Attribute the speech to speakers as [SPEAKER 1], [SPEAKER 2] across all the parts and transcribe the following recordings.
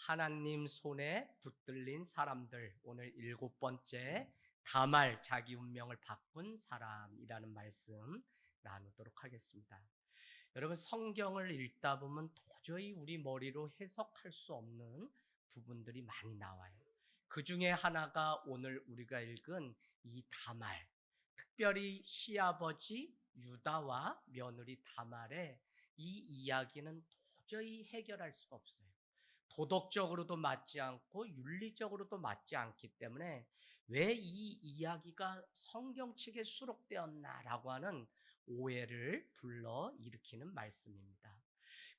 [SPEAKER 1] 하나님 손에 붙들린 사람들, 오늘 7번째 다말 자기 운명을 바꾼 사람이라는 말씀 나누도록 하겠습니다. 여러분, 성경을 읽다 보면 도저히 우리 머리로 해석할 수 없는 부분들이 많이 나와요. 그 중에 하나가 오늘 우리가 읽은 이 다말, 특별히 시아버지 유다와 며느리 다말의 이 이야기는 도저히 해결할 수가 없어요. 도덕적으로도 맞지 않고 윤리적으로도 맞지 않기 때문에 왜 이 이야기가 성경책에 수록되었나라고 하는 오해를 불러 일으키는 말씀입니다.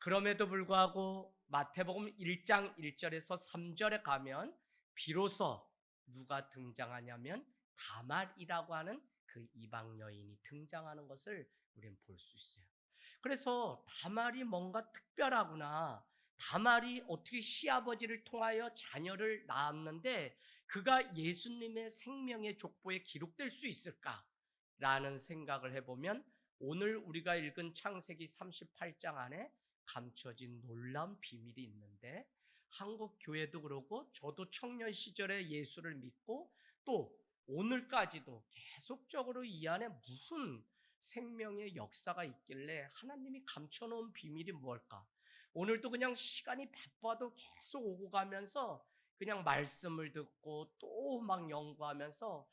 [SPEAKER 1] 그럼에도 불구하고 마태복음 1장 1절에서 3절에 가면 비로소 누가 등장하냐면 다말이라고 하는 그 이방 여인이 등장하는 것을 우리는 볼 수 있어요. 그래서 다말이 뭔가 특별하구나. 다말이 어떻게 시아버지를 통하여 자녀를 낳았는데 그가 예수님의 생명의 족보에 기록될 수 있을까라는 생각을 해보면 오늘 우리가 읽은 창세기 38장 안에 감춰진 놀라운 비밀이 있는데, 한국 교회도 그러고 저도 청년 시절에 예수를 믿고 또 오늘까지도 계속적으로 이 안에 무슨 생명의 역사가 있길래 하나님이 감춰놓은 비밀이 무엇일까? 오늘도 그냥 시간이 바빠도 계속 오고 가면서 그냥 말씀을 듣고 또 막 연구하면서,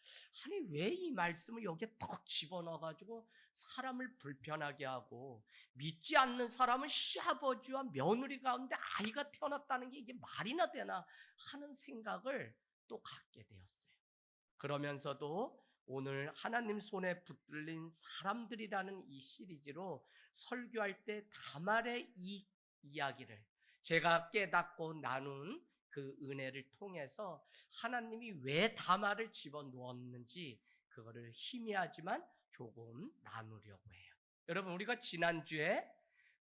[SPEAKER 1] 아니 왜 이 말씀을 여기에 턱 집어넣어가지고 사람을 불편하게 하고, 믿지 않는 사람은 시아버지와 며느리 가운데 아이가 태어났다는 게 이게 말이나 되나 하는 생각을 또 갖게 되었어요. 그러면서도 오늘 하나님 손에 붙들린 사람들이라는 이 시리즈로 설교할 때 다말의 이 이야기를 제가 깨닫고 나눈 그 은혜를 통해서 하나님이 왜 다말을 집어넣었는지 그거를 희미하지만 조금 나누려고 해요. 여러분, 우리가 지난주에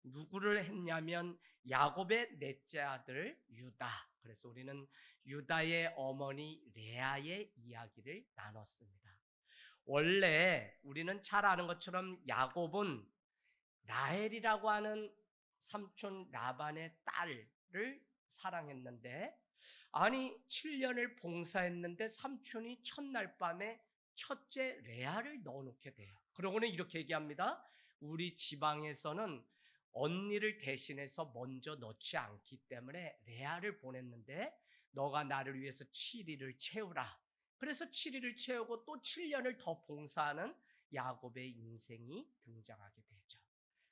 [SPEAKER 1] 누구를 했냐면 야곱의 넷째 아들 유다. 그래서 우리는 유다의 어머니 레아의 이야기를 나눴습니다. 원래 우리는 잘 아는 것처럼 야곱은 라헬이라고 하는 삼촌 라반의 딸을 사랑했는데, 아니 7년을 봉사했는데 삼촌이 첫날 밤에 첫째 레아를 넣어놓게 돼요. 그러고는 이렇게 얘기합니다. 우리 지방에서는 언니를 대신해서 먼저 넣지 않기 때문에 레아를 보냈는데 너가 나를 위해서 7일을 채우라. 그래서 7일을 채우고 또 7년을 더 봉사하는 야곱의 인생이 등장하게 되죠.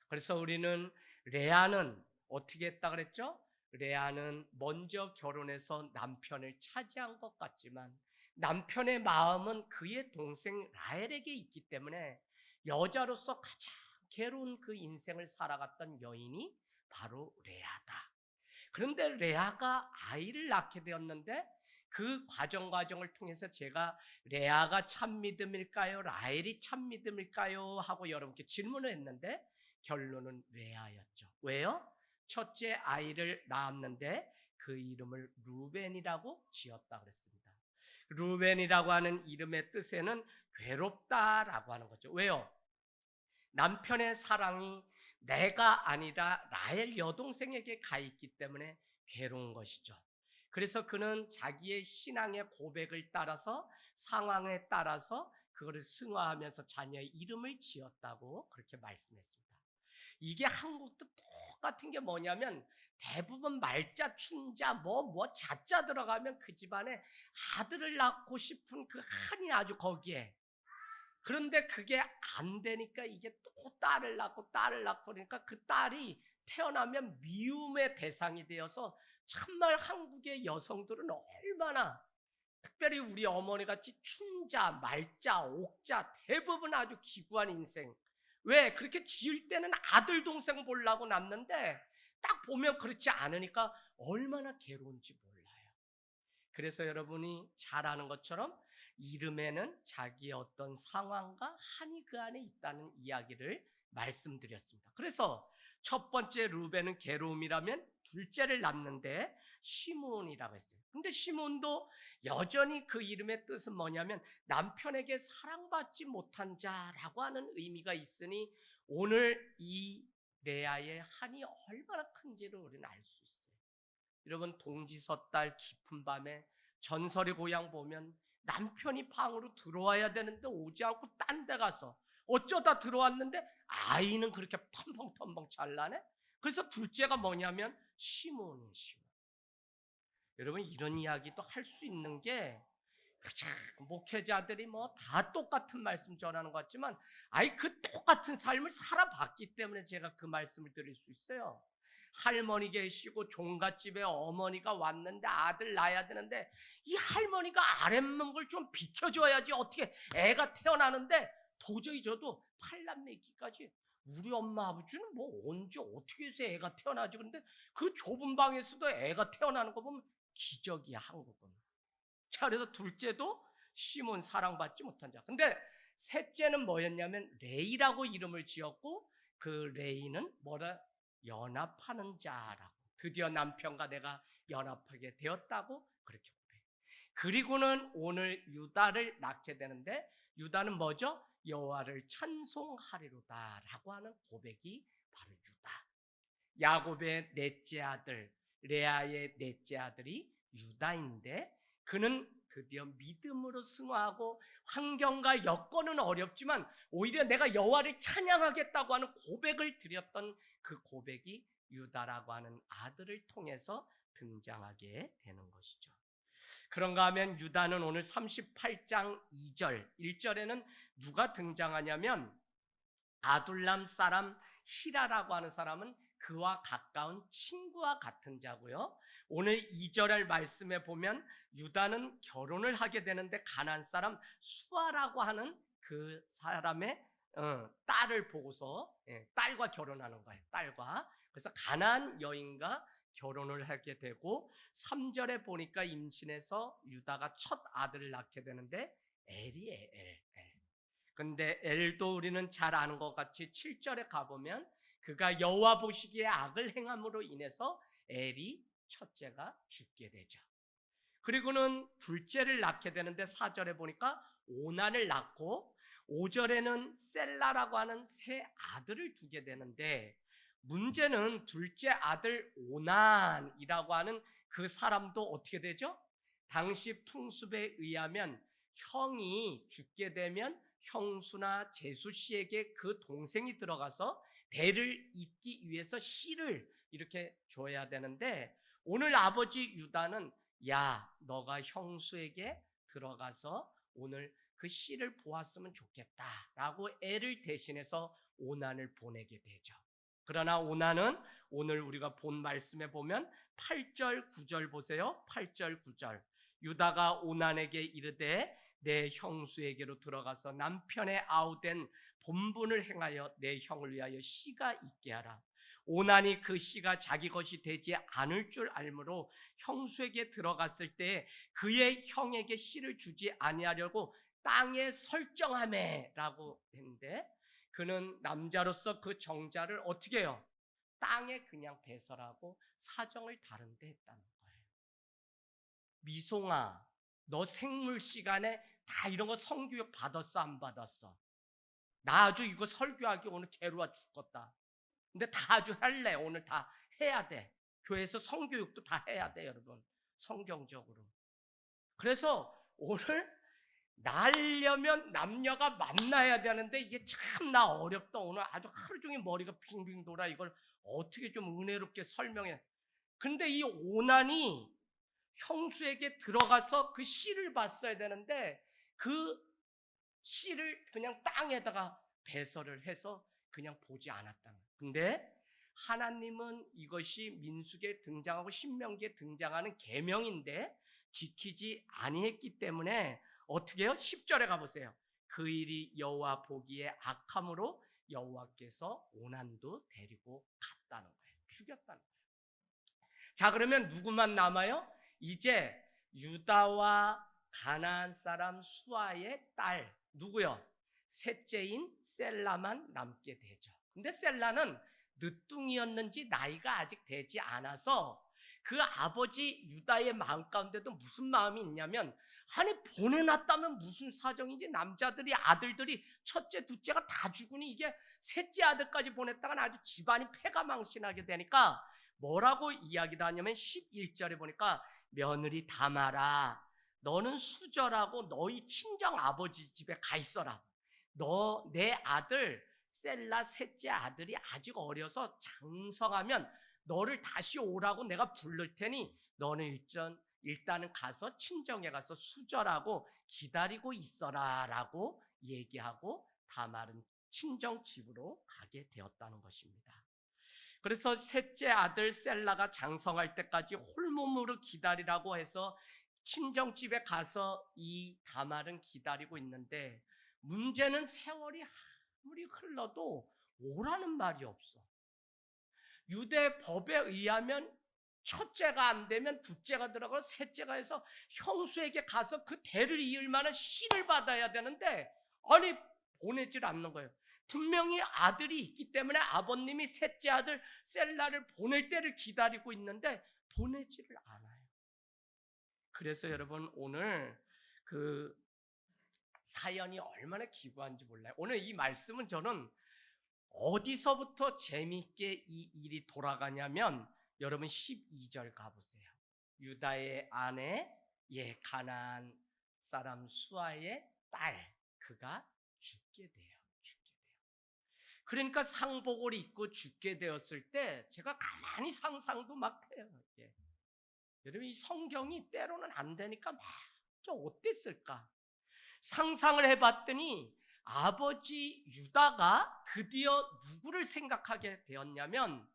[SPEAKER 1] 그래서 우리는 레아는 어떻게 했다 그랬죠? 레아는 먼저 결혼해서 남편을 차지한 것 같지만 남편의 마음은 그의 동생 라헬에게 있기 때문에 여자로서 가장 괴로운 그 인생을 살아갔던 여인이 바로 레아다. 그런데 레아가 아이를 낳게 되었는데 그 과정을 통해서 제가 레아가 참 믿음일까요? 라헬이 참 믿음일까요? 하고 여러분께 질문을 했는데 결론은 레아였죠. 왜요? 첫째 아이를 낳았는데 그 이름을 루벤이라고 지었다 그랬습니다. 루벤이라고 하는 이름의 뜻에는 괴롭다라고 하는 거죠. 왜요? 남편의 사랑이 내가 아니라 라헬 여동생에게 가 있기 때문에 괴로운 것이죠. 그래서 그는 자기의 신앙의 고백을 따라서 상황에 따라서 그거를 승화하면서 자녀의 이름을 지었다고 그렇게 말씀했습니다. 이게 한국도 똑같은 게 뭐냐면 대부분 말자, 춘자, 자자 들어가면 그 집안에 아들을 낳고 싶은 그 한이 아주 거기에. 그런데 그게 안 되니까 이게 또 딸을 낳고 그러니까 그 딸이 태어나면 미움의 대상이 되어서 정말 한국의 여성들은 얼마나, 특별히 우리 어머니 같이 춘자, 말자, 옥자 대부분 아주 기구한 인생. 왜? 그렇게 지을 때는 아들 동생 보려고 낳는데 딱 보면 그렇지 않으니까 얼마나 괴로운지 몰라요. 그래서 여러분이 잘 아는 것처럼 이름에는 자기의 어떤 상황과 한이 그 안에 있다는 이야기를 말씀드렸습니다. 그래서 첫 번째 루벤은 괴로움이라면 둘째를 낳는데 시므온이라고 했어요. 근데 시므온도 여전히 그 이름의 뜻은 뭐냐면 남편에게 사랑받지 못한 자라고 하는 의미가 있으니 오늘 이 레아의 한이 얼마나 큰지를 우리는 알 수 있어요. 여러분 동지섣달 깊은 밤에 전설의 고향 보면 남편이 방으로 들어와야 되는데 오지 않고 딴 데 가서 어쩌다 들어왔는데 아이는 그렇게 텀벙텀벙 잘나네. 그래서 둘째가 뭐냐면 시몬이에요. 시몬. 여러분 이런 이야기도 할 수 있는 게 그저 목회자들이 뭐 다 똑같은 말씀 전하는 것 같지만 그 똑같은 삶을 살아봤기 때문에 제가 그 말씀을 드릴 수 있어요. 할머니 계시고 종갓집에 어머니가 왔는데 아들 낳아야 되는데 이 할머니가 아랫목을 좀 비켜줘야지 어떻게 애가 태어나는데 도저히 저도 팔남매기까지 우리 엄마 아버지는 뭐 언제 어떻게 해서 애가 태어나지. 근데 그 좁은 방에서도 애가 태어나는 거 보면 기적이야 한국은. 자, 그래서 둘째도 시몬 사랑받지 못한 자. 근데 셋째는 뭐였냐면 레이라고 이름을 지었고 그 레이는 뭐라 연합하는 자라고. 드디어 남편과 내가 연합하게 되었다고 그렇게 고백해. 그리고는 오늘 유다를 낳게 되는데 유다는 뭐죠? 여호와를 찬송하리로다라고 하는 고백이 바로 유다. 야곱의 넷째 아들 레아의 넷째 아들이 유다인데 그는 드디어 믿음으로 승화하고 환경과 여건은 어렵지만 오히려 내가 여호와를 찬양하겠다고 하는 고백을 드렸던 그 고백이 유다라고 하는 아들을 통해서 등장하게 되는 것이죠. 그런가 하면 유다는 오늘 38장 2절 1절에는 누가 등장하냐면 아둘람 사람 히라라고 하는 사람은 그와 가까운 친구와 같은 자고요. 오늘 2절 말씀에 보면 유다는 결혼을 하게 되는데 가나안 사람 수아라고 하는 그 사람의 딸을 보고서 딸과 결혼하는 거예요. 딸과. 그래서 가나안 여인과 결혼을 하게 되고 3절에 보니까 임신해서 유다가 첫 아들을 낳게 되는데 엘이에요. 엘. 근데 엘도 우리는 잘 아는 것 같이 7절에 가보면 그가 여호와 보시기에 악을 행함으로 인해서 엘이 첫째가 죽게 되죠. 그리고는 둘째를 낳게 되는데 4절에 보니까 오난을 낳고 5절에는 셀라라고 하는 새 아들을 두게 되는데 문제는 둘째 아들 오난이라고 하는 그 사람도 어떻게 되죠? 당시 풍습에 의하면 형이 죽게 되면 형수나 제수 씨에게 그 동생이 들어가서 대를 잇기 위해서 씨를 이렇게 줘야 되는데 오늘 아버지 유다는 야 너가 형수에게 들어가서 오늘 그 씨를 보았으면 좋겠다라고 애를 대신해서 오난을 보내게 되죠. 그러나 오난은 오늘 우리가 본 말씀에 보면 8절 9절 보세요. 8절 9절 유다가 오난에게 이르되 내 형수에게로 들어가서 남편의 아우된 본분을 행하여 내 형을 위하여 씨가 있게 하라. 오난이 그 씨가 자기 것이 되지 않을 줄 알므로 형수에게 들어갔을 때 그의 형에게 씨를 주지 아니하려고 땅에 설정하매라고 했는데 그는 남자로서 그 정자를 어떻게 해요? 땅에 그냥 배설하고 사정을 다른 데 했다는 거예요. 미송아 너 생물 시간에 다 이런 거 성교육 받았어 안 받았어? 나 아주 이거 설교하기 오늘 괴로워 죽겠다. 근데 다 아주 할래. 오늘 다 해야 돼. 교회에서 성교육도 다 해야 돼 여러분. 성경적으로. 그래서 오늘 날려면 남녀가 만나야 되는데 이게 참 나 어렵다. 오늘 아주 하루 종일 머리가 빙빙 돌아. 이걸 어떻게 좀 은혜롭게 설명해. 근데 이 오난이 형수에게 들어가서 그 씨를 봤어야 되는데 그 씨를 그냥 땅에다가 배설을 해서 그냥 보지 않았다는 거예요. 근데 하나님은 이것이 민수기에 등장하고 신명기에 등장하는 계명인데 지키지 아니했기 때문에 어떻게 해요? 10절에 가보세요. 그 일이 여호와 보기에 악함으로 여호와께서 오난도 데리고 갔다는 거예요. 죽였다는 거예요. 자 그러면 누구만 남아요? 이제 유다와 가나안 사람 수아의 딸 누구요? 셋째인 셀라만 남게 되죠. 근데 셀라는 늦둥이였는지 나이가 아직 되지 않아서 그 아버지 유다의 마음 가운데도 무슨 마음이 있냐면 아니 보내놨다면 무슨 사정인지 남자들이 아들들이 첫째 둘째가 다 죽으니 이게 셋째 아들까지 보냈다가 아주 집안이 패가망신하게 되니까 뭐라고 이야기를 하냐면 11절에 보니까 며느리 다말아 너는 수절하고 너희 친정 아버지 집에 가 있어라. 너 내 아들 셀라 셋째 아들이 아직 어려서 장성하면 너를 다시 오라고 내가 부를 테니 너는 일단은 가서 친정에 가서 수절하고 기다리고 있어라 라고 얘기하고 다말은 친정 집으로 가게 되었다는 것입니다. 그래서 셋째 아들 셀라가 장성할 때까지 홀몸으로 기다리라고 해서 친정집에 가서 이 다말은 기다리고 있는데 문제는 세월이 아무리 흘러도 오라는 말이 없어. 유대 법에 의하면 첫째가 안 되면 둘째가 들어가고 셋째가 해서 형수에게 가서 그 대를 이을 만한 신을 받아야 되는데 아니 보내질 않는 거예요. 분명히 아들이 있기 때문에 아버님이 셋째 아들 셀라를 보낼 때를 기다리고 있는데 보내지를 않아요. 그래서 여러분 오늘 그 사연이 얼마나 기구한지 몰라요. 오늘 이 말씀은 저는 어디서부터 재미있게 이 일이 돌아가냐면 여러분 12절 가보세요. 유다의 아내 가나안 사람 수아의 딸 그가 죽게 돼요. 그러니까 상복을 입고 죽게 되었을 때 제가 가만히 상상도 막 해요. 여러분 이 성경이 때로는 안 되니까 막 어땠을까? 상상을 해봤더니 아버지 유다가 드디어 누구를 생각하게 되었냐면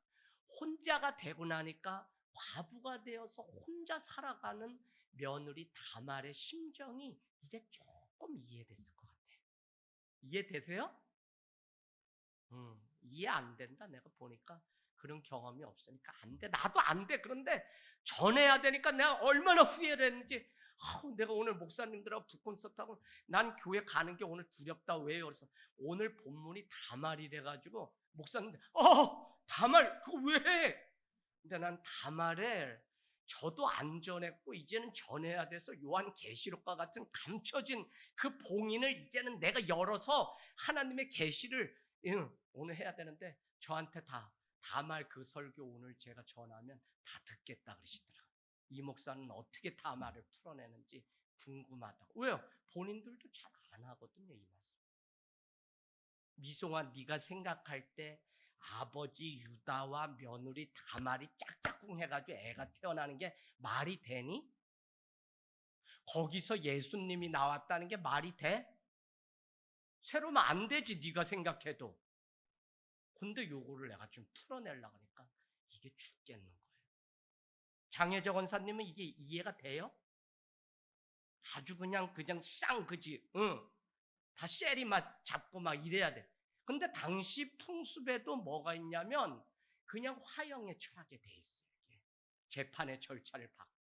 [SPEAKER 1] 혼자가 되고 나니까 과부가 되어서 혼자 살아가는 며느리 다말의 심정이 이제 조금 이해됐을 것 같아요. 이해되세요? 이해 안 된다. 내가 보니까 그런 경험이 없으니까 안 돼. 나도 안 돼. 그런데 전해야 되니까 내가 얼마나 후회를 했는지 내가 오늘 목사님들하고 북콘서트하고 난 교회 가는 게 오늘 두렵다. 왜요? 그래서 오늘 본문이 다말이래 가지고 목사님들 다말 그거 왜 해? 근데 난 다말을 저도 안 전했고 이제는 전해야 돼서 요한계시록과 같은 감춰진 그 봉인을 이제는 내가 열어서 하나님의 계시를 오늘 해야 되는데 저한테 다말 그 설교 오늘 제가 전하면 다 듣겠다 그러시더라고요. 이 목사는 어떻게 다말을 풀어내는지 궁금하다고. 왜요? 본인들도 잘 안 하거든요. 이 말씀. 미송아 네가 생각할 때 아버지 유다와 며느리 다말이 짝짝꿍 해가지고 애가 태어나는 게 말이 되니? 거기서 예수님이 나왔다는 게 말이 돼? 새로면 안 되지 네가 생각해도. 근데 요거를 내가 좀 풀어내려고 하니까 이게 죽겠는 거예요. 장혜정 원사님은 이게 이해가 돼요? 아주 그냥 쌍 그지 다 쉐리 맛 잡고 막 이래야 돼. 근데 당시 풍습에도 뭐가 있냐면 그냥 화형에 처하게 돼 있어요. 이게. 재판의 절차를 받고.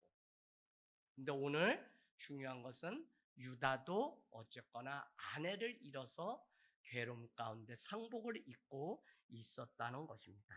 [SPEAKER 1] 근데 오늘 중요한 것은 유다도 어쨌거나 아내를 잃어서 괴로움 가운데 상복을 입고 있었다는 것입니다.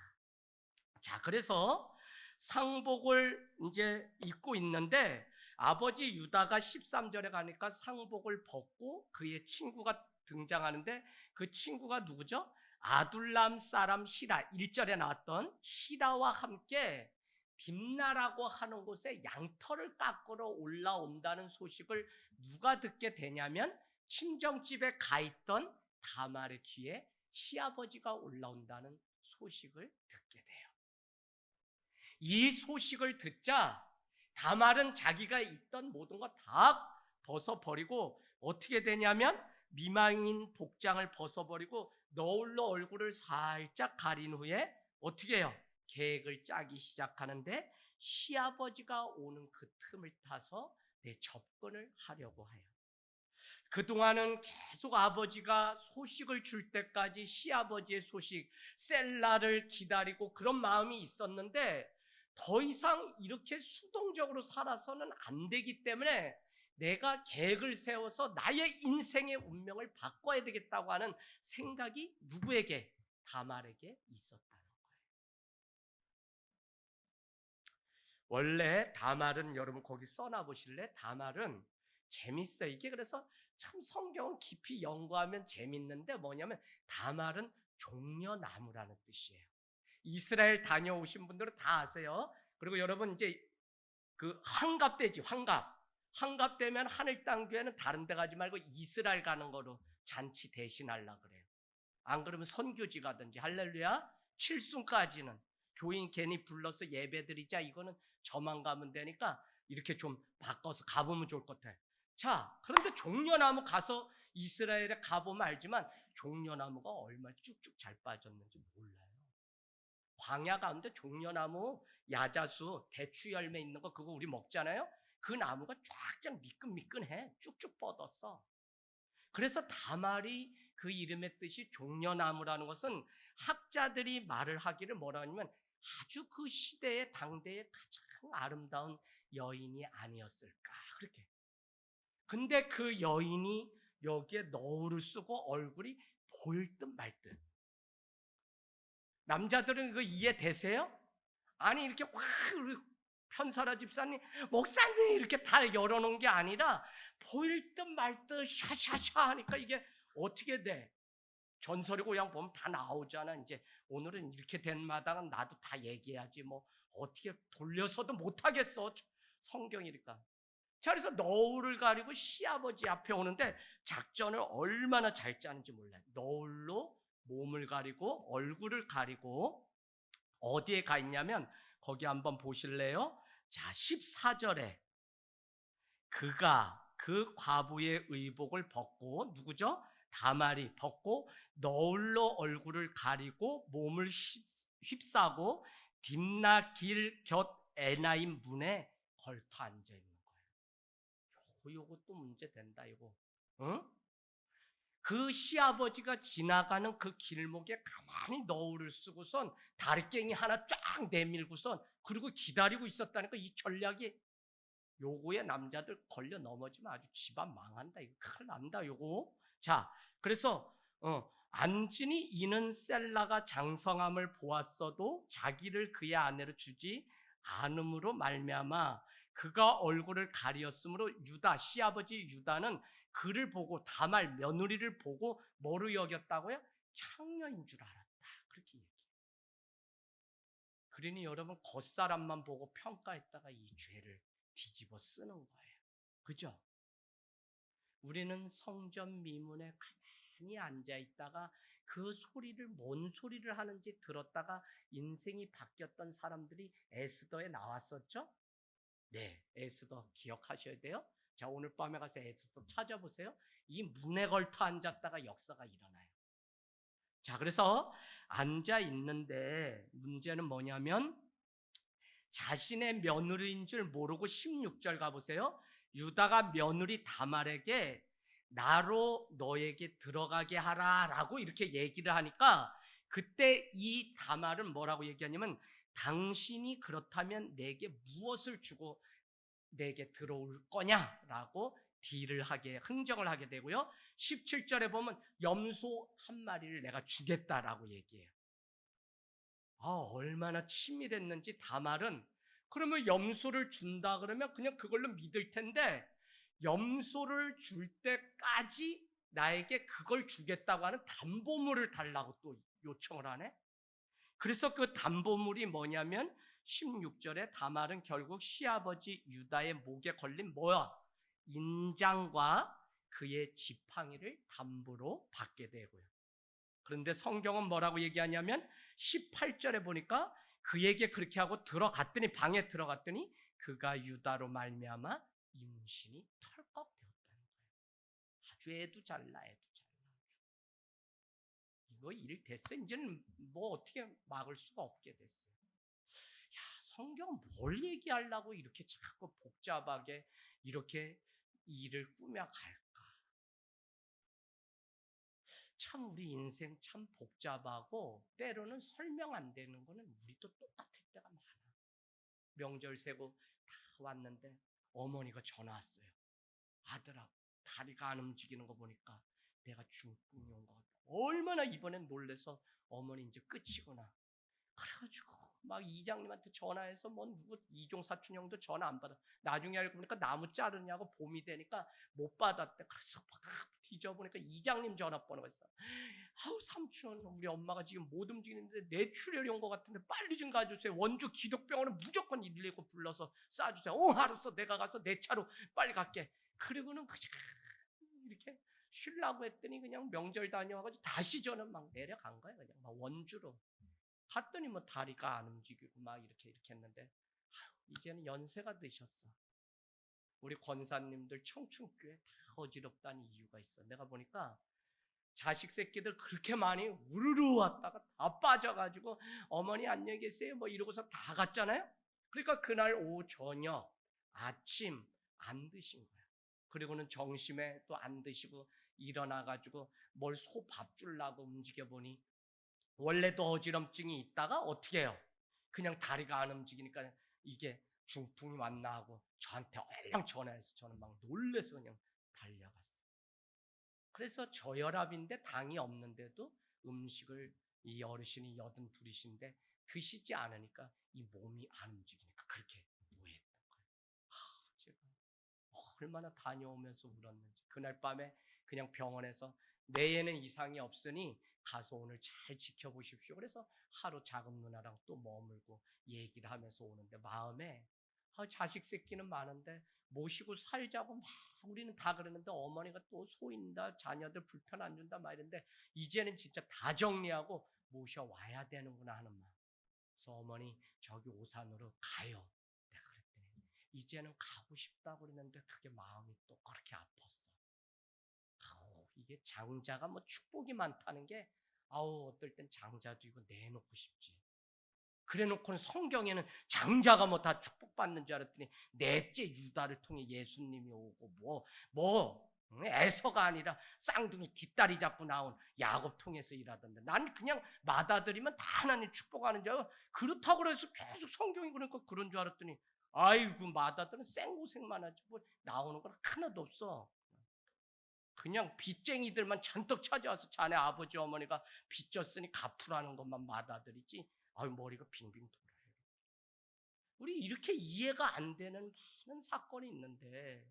[SPEAKER 1] 자, 그래서 상복을 이제 입고 있는데 아버지 유다가 13절에 가니까 상복을 벗고 그의 친구가 등장하는데 그 친구가 누구죠? 아둘람 사람 히라 1절에 나왔던 히라와 함께 딥나라고 하는 곳에 양털을 깎으러 올라온다는 소식을 누가 듣게 되냐면 친정집에 가 있던 다말의 귀에 시아버지가 올라온다는 소식을 듣게 돼요. 이 소식을 듣자 다말은 자기가 있던 모든 거 다 벗어버리고 어떻게 되냐면 미망인 복장을 벗어버리고 너울로 얼굴을 살짝 가린 후에 어떻게 해요? 계획을 짜기 시작하는데 시아버지가 오는 그 틈을 타서 내 접근을 하려고 해요. 그동안은 계속 아버지가 소식을 줄 때까지 시아버지의 소식, 셀라를 기다리고 그런 마음이 있었는데 더 이상 이렇게 수동적으로 살아서는 안 되기 때문에 내가 계획을 세워서 나의 인생의 운명을 바꿔야 되겠다고 하는 생각이 누구에게? 다말에게 있었다는 거예요. 원래 다말은 여러분 거기 써놔 보실래? 다말은 재밌어요. 이게 그래서 참 성경을 깊이 연구하면 재밌는데 뭐냐면 다말은 종려나무라는 뜻이에요. 이스라엘 다녀오신 분들은 다 아세요. 그리고 여러분 이제 그 환갑되지, 환갑되면 하늘 땅 교회는 다른 데 가지 말고 이스라엘 가는 거로 잔치 대신하려고 그래요. 안 그러면 선교지 가든지. 할렐루야. 칠순까지는 교인 괜히 불러서 예배드리자, 이거는 저만 가면 되니까 이렇게 좀 바꿔서 가보면 좋을 것 같아요. 자, 그런데 종려나무 가서 이스라엘에 가보면 알지만 종려나무가 얼마나 쭉쭉 잘 빠졌는지 몰라요. 광야 가운데 종려나무, 야자수, 대추 열매 있는 거 그거 우리 먹잖아요. 그 나무가 쫙쫙 미끈미끈해. 쭉쭉 뻗었어. 그래서 다말이 그 이름의 뜻이 종려나무라는 것은 학자들이 말을 하기를 뭐라 하냐면 아주 그 시대의 당대의 가장 아름다운 여인이 아니었을까 그렇게. 근데 그 여인이 여기에 너울을 쓰고 얼굴이 보일 듯 말 듯. 남자들은 그 이해되세요? 아니 이렇게 확 편사라 집사님, 목사님 이렇게 다 열어놓은 게 아니라 보일 듯 말 듯 샤샤샤 하니까 이게 어떻게 돼? 전설의 고향 보면 다 나오잖아. 이제 오늘은 이렇게 된 마당은 나도 다 얘기해야지 뭐 어떻게 돌려서도 못하겠어. 성경이니까. 자, 그래서 너울을 가리고 시아버지 앞에 오는데 작전을 얼마나 잘 짜는지 몰라요. 너울로 몸을 가리고 얼굴을 가리고 어디에 가 있냐면 거기 한번 보실래요? 자, 14절에 그가 그 과부의 의복을 벗고, 누구죠? 다말이 벗고 너울로 얼굴을 가리고 몸을 휩싸고 딥나 길 곁 에나임 문에 걸터 앉아 있는 거예요. 요것도 문제 된다 이거. 응? 그 시아버지가 지나가는 그 길목에 가만히 너울을 쓰고선 다리깽이 하나 쫙 내밀고선 그리고 기다리고 있었다니까. 이 전략이 요거에 남자들 걸려 넘어지면 아주 집안 망한다. 이거 큰일 난다 요거. 자, 그래서 안진이 이는 셀라가 장성함을 보았어도 자기를 그의 아내로 주지 않음으로 말미암아 그가 얼굴을 가리었으므로 유다, 시아버지 유다는 그를 보고 다말 며느리를 보고 뭐로 여겼다고요? 창녀인 줄 알았다. 그렇게 얘기해요. 그러니 여러분 겉사람만 보고 평가했다가 이 죄를 뒤집어 쓰는 거예요. 그죠? 우리는 성전 미문에 가만히 앉아 있다가 그 소리를, 뭔 소리를 하는지 들었다가 인생이 바뀌었던 사람들이 에스더에 나왔었죠? 네, 에스더 기억하셔야 돼요. 자, 오늘 밤에 가서 에스더 찾아보세요. 이 문에 걸터 앉았다가 역사가 일어나요. 자, 그래서 앉아 있는데 문제는 뭐냐면 자신의 며느리인 줄 모르고 16절 가보세요. 유다가 며느리 다말에게 나로 너에게 들어가게 하라 라고 이렇게 얘기를 하니까 그때 이 다말은 뭐라고 얘기하냐면 당신이 그렇다면 내게 무엇을 주고 내게 들어올 거냐라고 딜을 하게, 흥정을 하게 되고요. 17절에 보면 염소 한 마리를 내가 주겠다라고 얘기해요. 얼마나 치밀했는지. 다말은 그러면 염소를 준다 그러면 그냥 그걸로 믿을 텐데 염소를 줄 때까지 나에게 그걸 주겠다고 하는 담보물을 달라고 또 요청을 하네. 그래서 그 담보물이 뭐냐면 16절에 다말은 결국 시아버지 유다의 목에 걸린 뭐야? 인장과 그의 지팡이를 담보로 받게 되고요. 그런데 성경은 뭐라고 얘기하냐면 18절에 보니까 그에게 그렇게 하고 들어갔더니, 방에 들어갔더니 그가 유다로 말미암아 임신이 털컥 되었다는 거예요. 아주 애도 잘나. 이거 일 됐어. 이제는 뭐 어떻게 막을 수가 없게 됐어요. 야, 성경은 뭘 얘기하려고 이렇게 자꾸 복잡하게 이렇게 일을 꾸며갈까? 참 우리 인생 참 복잡하고 때로는 설명 안 되는 거는 우리도 똑같을 때가 많아. 명절 세고 다 왔는데 어머니가 전화 왔어요. 아들아, 다리가 안 움직이는 거 보니까 내가 중풍이 온 것 같아. 얼마나 이번엔 놀래서 어머니 이제 끝이구나. 그래가지고 막 이장님한테 전화해서 뭐 누구 이종 사촌 형도 전화 안 받아. 나중에 알고 보니까 나무 자르냐고 봄이 되니까 못 받았대. 그래서 막 뒤져보니까 이장님 전화번호가 있어. 아우 삼촌, 우리 엄마가 지금 못 움직이는데 뇌출혈이 온 것 같은데 빨리 좀 가주세요. 원주 기독병원에 무조건 119 불러서 쏴주세요. 알았어, 내가 가서 내 차로 빨리 갈게. 그리고는 그냥 이렇게 쉬려고 했더니 그냥 명절 다녀와가지고 다시 저는 막 내려간 거예요. 그냥 막 원주로 갔더니 뭐 다리가 안 움직이고 막 이렇게 했는데, 이제는 연세가 드셨어. 우리 권사님들 청춘교회 다 어지럽다는 이유가 있어. 내가 보니까 자식 새끼들 그렇게 많이 우르르 왔다가 다 빠져가지고 어머니 안녕히 계세요 뭐 이러고서 다 갔잖아요. 그러니까 그날 오후 저녁 아침 안 드신 거야. 그리고는 점심에 또 안 드시고 일어나가지고 뭘 소 밥 주려고 움직여보니 원래도 어지럼증이 있다가 어떻게 해요? 그냥 다리가 안 움직이니까 이게 중풍이 왔나 하고 저한테 얼른 전화해서 저는 막 놀래서 그냥 달려갔어요. 그래서 저혈압인데 당이 없는데도 음식을 이 어르신이 82이신데 드시지 않으니까 이 몸이 안 움직이니까 그렇게 노예했던 거예요. 제가 얼마나 다녀오면서 울었는지. 그날 밤에 그냥 병원에서 뇌에는 이상이 없으니 가서 오늘 잘 지켜보십시오. 그래서 하루 작은 누나랑 또 머물고 얘기를 하면서 오는데 마음에 자식 새끼는 많은데 모시고 살자고 막 우리는 다 그러는데 어머니가 또 소인다, 자녀들 불편 안 준다 막 이런데 이제는 진짜 다 정리하고 모셔와야 되는구나 하는 마음. 그래서 어머니 저기 오산으로 가요. 내가 그랬더니 이제는 가고 싶다고 그랬는데 그게 마음이 또 그렇게 아팠어. 이게 장자가 뭐 축복이 많다는 게 어떨 땐 장자도 이거 내놓고 싶지. 그래놓고는 성경에는 장자가 뭐 다 축복받는 줄 알았더니 넷째 유다를 통해 예수님이 오고 에서가 아니라 쌍둥이 뒷다리 잡고 나온 야곱 통해서 일하던데 난 그냥 맏아들이면 다 하나님 축복하는 줄 알고 그렇다고 해서 계속 성경이 그러니까 그런 줄 알았더니 아이고 맏아들은 생고생만 하지 뭐 나오는 건 하나도 없어. 그냥 빚쟁이들만 잔뜩 찾아와서 자네 아버지 어머니가 빚 졌으니 갚으라는 것만 맏아들이지 머리가 빙빙 돌아요. 우리 이렇게 이해가 안 되는 많은 사건이 있는데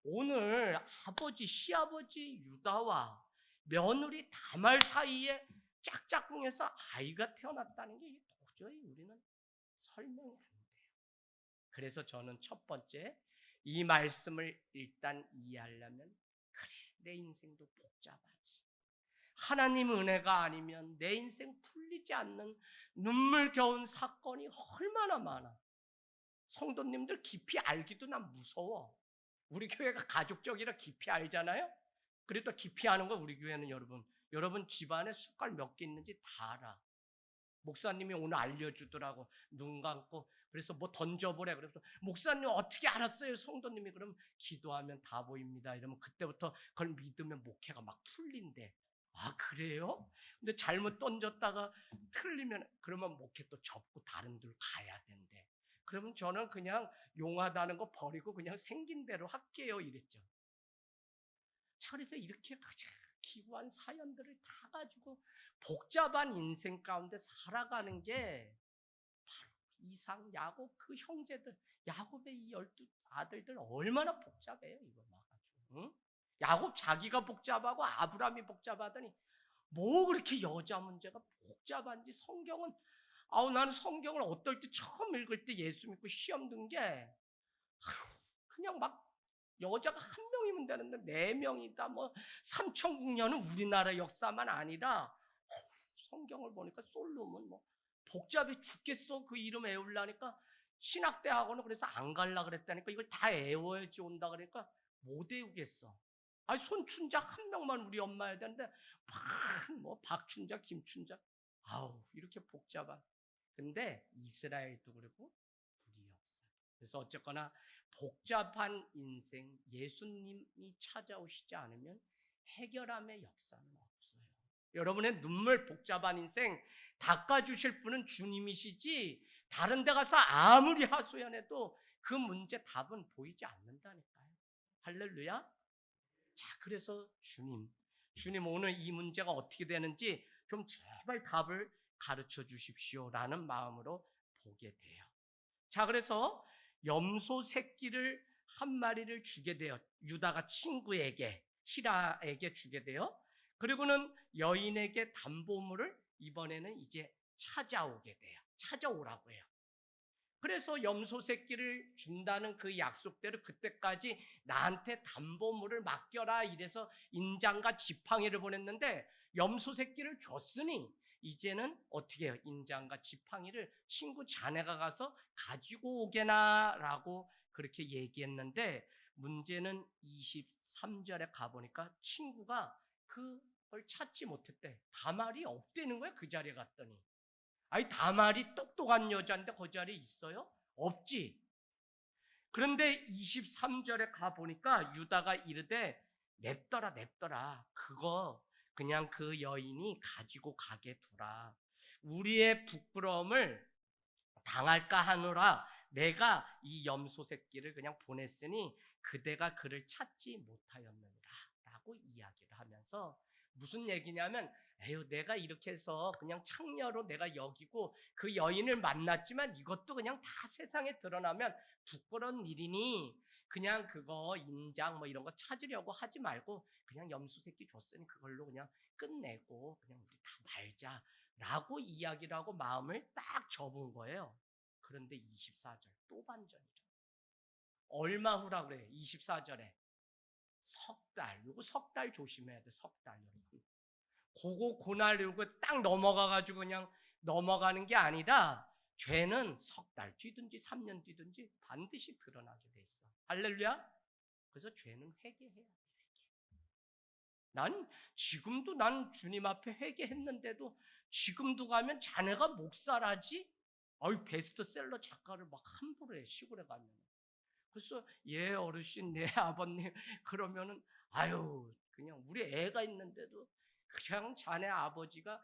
[SPEAKER 1] 오늘 아버지 시아버지 유다와 며느리 다말 사이에 짝짝꿍해서 아이가 태어났다는 게 도저히 우리는 설명이 안 돼요. 그래서 저는 첫 번째 이 말씀을 일단 이해하려면 그래 내 인생도 복잡하지. 하나님 은혜가 아니면 내 인생 풀리지 않는 눈물겨운 사건이 얼마나 많아. 성도님들 깊이 알기도 난 무서워. 우리 교회가 가족적이라 깊이 알잖아요. 그래도 깊이 아는 거 우리 교회는 여러분 집안에 숟갈 몇 개 있는지 다 알아. 목사님이 오늘 알려주더라고. 눈 감고 그래서 뭐 던져보래. 그래서 목사님 어떻게 알았어요? 성도님이 그럼 기도하면 다 보입니다. 이러면 그때부터 그걸 믿으면 목회가 막 풀린대. 그래요? 근데 잘못 던졌다가 틀리면 그러면 목회 또 접고 다른 데로 가야 된대. 그러면 저는 그냥 용하다는 거 버리고 그냥 생긴 대로 할게요 이랬죠. 자, 그래서 이렇게 기구한 사연들을 다 가지고 복잡한 인생 가운데 살아가는 게 바로 이삭, 야곱 그 형제들, 야곱의 이 12아들들 얼마나 복잡해요 이거 봐가지고. 응? 야곱 자기가 복잡하고 아브라함이 복잡하더니 뭐 그렇게 여자 문제가 복잡한지. 성경은 나는 성경을 어떨 때 처음 읽을 때 예수 믿고 시험 든 게 그냥 막 여자가 한 명이면 되는데 4명이다 뭐 3천국년은 우리나라 역사만 아니라 성경을 보니까 솔로몬 뭐 복잡해 죽겠어. 그 이름 외우려니까 신학대학원은 그래서 안 갈라 그랬다니까. 이걸 다 외워야지 온다 그러니까 못 외우겠어. 손춘자 한 명만 우리 엄마야 되는데 뭐 박춘자 김춘자 이렇게 복잡한. 근데 이스라엘도 그렇고 우리 역사. 그래서 어쨌거나 복잡한 인생 예수님이 찾아오시지 않으면 해결함의 역사는 없어요. 여러분의 눈물 복잡한 인생 닦아주실 분은 주님이시지 다른 데 가서 아무리 하소연해도 그 문제 답은 보이지 않는다니까요. 할렐루야. 자, 그래서 주님 오늘 이 문제가 어떻게 되는지 좀 제발 답을 가르쳐 주십시오라는 마음으로 보게 돼요. 자, 그래서 염소 새끼를 한 마리를 주게 돼요. 유다가 친구에게 히라에게 주게 돼요. 그리고는 여인에게 담보물을 이번에는 이제 찾아오게 돼요. 찾아오라고 해요. 그래서 염소 새끼를 준다는 그 약속대로 그때까지 나한테 담보물을 맡겨라 이래서 인장과 지팡이를 보냈는데 염소 새끼를 줬으니 이제는 어떻게 해요? 인장과 지팡이를 친구 자네가 가서 가지고 오게나라고 그렇게 얘기했는데 문제는 23절에 가보니까 친구가 그걸 찾지 못했대. 다말이 없대는 거야. 그 자리에 갔더니. 아니 다말이 똑똑한 여자인데 그 자리에 있어요? 없지. 그런데 23절에 가보니까 유다가 이르되 냅더라 냅더라. 그거 그냥 그 여인이 가지고 가게 두라. 우리의 부끄러움을 당할까 하노라. 내가 이 염소 새끼를 그냥 보냈으니 그대가 그를 찾지 못하였느니라 라고 이야기를 하면서 무슨 얘기냐면 에휴 내가 이렇게 해서 그냥 창녀로 내가 여기고 그 여인을 만났지만 이것도 그냥 다 세상에 드러나면 부끄러운 일이니 그냥 그거 인장 뭐 이런 거 찾으려고 하지 말고 그냥 염소 새끼 줬으니 그걸로 그냥 끝내고 그냥 우리 다 말자 라고 이야기를 하고 마음을 딱 접은 거예요. 그런데 24절 또 반전이죠. 얼마 후라 그래요. 24절에 석 달. 요거 석 달 조심해야 돼. 석 달 여러분. 그거 고날 요거 딱 넘어가 가지고 그냥 넘어가는 게 아니라 죄는 석 달 뒤든지 3년 뒤든지 반드시 드러나게 돼 있어. 할렐루야. 그래서 죄는 회개해야 돼. 난 지금도 난 주님 앞에 회개했는데도 지금도 가면 자네가 목사라지? 아유 베스트셀러 작가를 막 함부로 해 시골에 가면. 그래서 예 어르신 네 아버님 그러면은 아유 그냥 우리 애가 있는데도 그냥 자네 아버지가